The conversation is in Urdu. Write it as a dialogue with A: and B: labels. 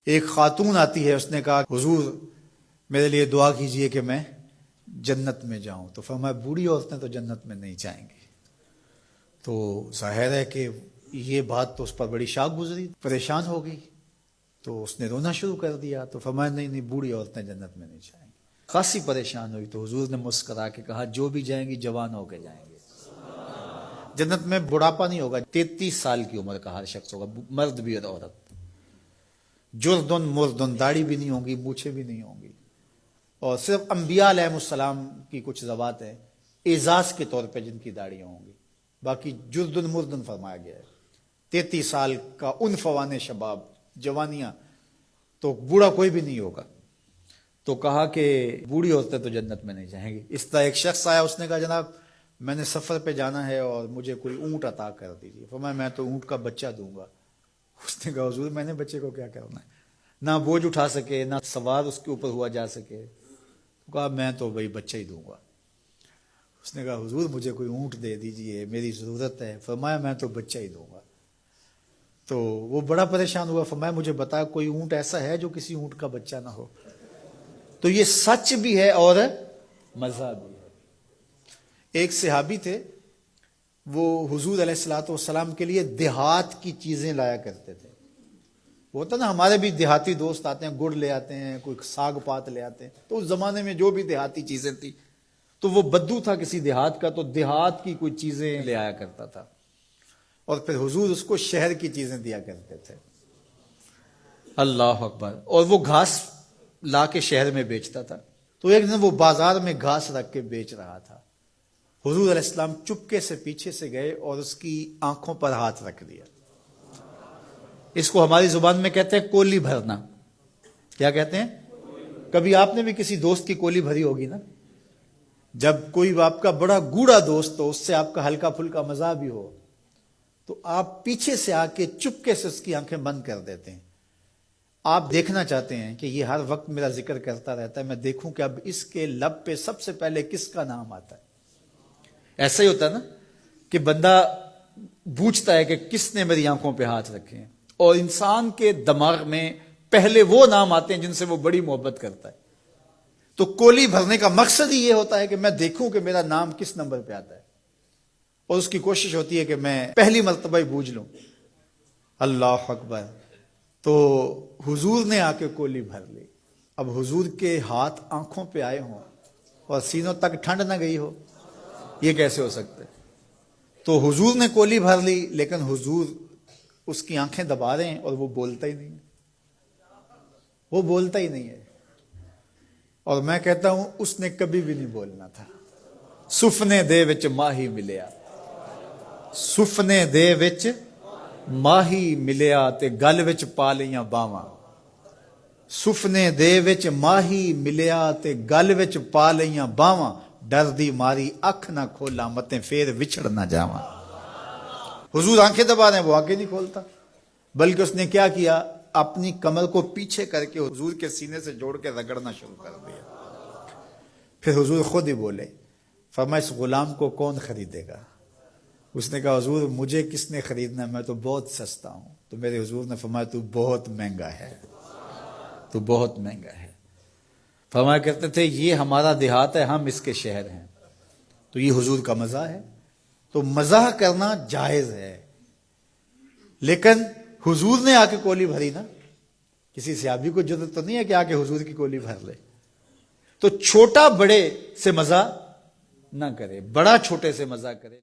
A: ایک خاتون آتی ہے، اس نے کہا حضور میرے لیے دعا کیجئے کہ میں جنت میں جاؤں. تو فرمایا بوڑھی عورتیں تو جنت میں نہیں جائیں گی. تو ظاہر ہے کہ یہ بات تو اس پر بڑی شاک گزری، پریشان ہو گئی، تو اس نے رونا شروع کر دیا. تو فرمایا نہیں بوڑھی عورتیں جنت میں نہیں جائیں گی. خاصی پریشان ہوئی تو حضور نے مسکرا کے کہا جو بھی جائیں گی جوان ہو کے جائیں گے. جنت میں بڑھاپا نہیں ہوگا. 33 سال کی عمر کا ہر شخص ہوگا، مرد بھی اور عورت. جردن مردن، داڑھی بھی نہیں ہوگی، مونچھیں بھی نہیں ہوں گی. اور صرف انبیاء علیہ السلام کی کچھ ذوات ہیں اعزاز کے طور پہ جن کی داڑیاں ہوں گی، باقی جردن مردن فرمایا گیا ہے. 33 سال کا عنفوان شباب، جوانیاں، تو بوڑھا کوئی بھی نہیں ہوگا. تو کہا کہ بوڑھی عورتیں تو جنت میں نہیں جائیں گی. اس طرح ایک شخص آیا، اس نے کہا جناب میں نے سفر پہ جانا ہے اور مجھے کوئی اونٹ عطا کر دیجیے. فرمایا میں تو اونٹ کا بچہ دوں گا. اس نے کہا حضور میں نے بچے کو کیا کرنا ہے، نہ بوجھ اٹھا سکے نہ سوار اس کے اوپر ہوا جا سکے. کہا میں تو بھائی بچہ ہی دوں گا. اس نے کہا حضور مجھے کوئی اونٹ دے دیجئے، میری ضرورت ہے. فرمایا میں تو بچہ ہی دوں گا. تو وہ بڑا پریشان ہوا. فرمایا مجھے بتا کوئی اونٹ ایسا ہے جو کسی اونٹ کا بچہ نہ ہو. تو یہ سچ بھی ہے اور مزہ بھی ہے. ایک صحابی تھے، وہ حضور علیہ الصلوۃ والسلام کے لیے دیہات کی چیزیں لایا کرتے تھے. وہ ہوتا نا ہمارے بھی دیہاتی دوست آتے ہیں، گڑ لے آتے ہیں، کوئی ساگ پات لے آتے ہیں. تو اس زمانے میں جو بھی دیہاتی چیزیں تھیں، تو وہ بدو تھا کسی دیہات کا، تو دیہات کی کوئی چیزیں لے آیا کرتا تھا اور پھر حضور اس کو شہر کی چیزیں دیا کرتے تھے. اللہ اکبر. اور وہ گھاس لا کے شہر میں بیچتا تھا. تو ایک دن وہ بازار میں گھاس رکھ کے بیچ رہا تھا. حضور علیہ السلام چپکے سے پیچھے سے گئے اور اس کی آنکھوں پر ہاتھ رکھ دیا. اس کو ہماری زبان میں کہتے ہیں کولی بھرنا. کیا کہتے ہیں؟ کبھی آپ نے بھی کسی دوست کی کولی بھری ہوگی نا. جب کوئی آپ کا بڑا گوڑا دوست ہو، اس سے آپ کا ہلکا پھلکا مزاح بھی ہو، تو آپ پیچھے سے آ کے چپکے سے اس کی آنکھیں بند کر دیتے ہیں. آپ دیکھنا چاہتے ہیں کہ یہ ہر وقت میرا ذکر کرتا رہتا ہے، میں دیکھوں کہ اب اس کے لب پہ سب سے پہلے کس کا نام آتا ہے. ایسا ہی ہوتا ہے نا کہ بندہ پوچھتا ہے کہ کس نے میری آنکھوں پہ ہاتھ رکھے ہیں، اور انسان کے دماغ میں پہلے وہ نام آتے ہیں جن سے وہ بڑی محبت کرتا ہے. تو کولی بھرنے کا مقصد ہی یہ ہوتا ہے کہ میں دیکھوں کہ میرا نام کس نمبر پہ آتا ہے، اور اس کی کوشش ہوتی ہے کہ میں پہلی مرتبہ ہی بوجھ لوں. اللہ اکبر. تو حضور نے آ کے کولی بھر لی. اب حضور کے ہاتھ آنکھوں پہ آئے ہوں اور سینوں تک ٹھنڈ نہ گئی ہو، یہ کیسے ہو سکتا ہے؟ تو حضور نے کولی بھر لی، لیکن حضور اس کی آنکھیں دبا رہے ہیں اور وہ بولتا ہی نہیں. وہ بولتا ہی نہیں ہے. اور میں کہتا ہوں اس نے کبھی بھی نہیں بولنا تھا. سفنے دے وچ ماہی ملیا، سفنے دے وچ ماہی ملیا تے گل وچ پا لیاں باواں. سفنے دے وچ ماہی ملیا تے گل وچ پا لیاں باواں. ڈر دی ماری اکھ نہ کھولا متے پھر وچھڑ نہ جاواں. حضور آنکھیں دبا رہے ہیں، وہ آنکھیں نہیں کھولتا، بلکہ اس نے کیا کیا، اپنی کمر کو پیچھے کر کے حضور کے سینے سے جوڑ کے رگڑنا شروع کر دیا. پھر حضور خود ہی بولے. فرمایا اس غلام کو کون خریدے گا؟ اس نے کہا حضور مجھے کس نے خریدنا، میں تو بہت سستا ہوں. تو میرے حضور نے فرمایا تو بہت مہنگا ہے، تو بہت مہنگا ہے. فرمایا کرتے تھے یہ ہمارا دیہات ہے، ہم اس کے شہر ہیں. تو یہ حضور کا مزاح ہے. تو مزاح کرنا جائز ہے، لیکن حضور نے آ کے کولی بھری نا. کسی صحابی کو جرأت تو نہیں ہے کہ آ کے حضور کی کولی بھر لے. تو چھوٹا بڑے سے مزاح نہ کرے، بڑا چھوٹے سے مزاح کرے.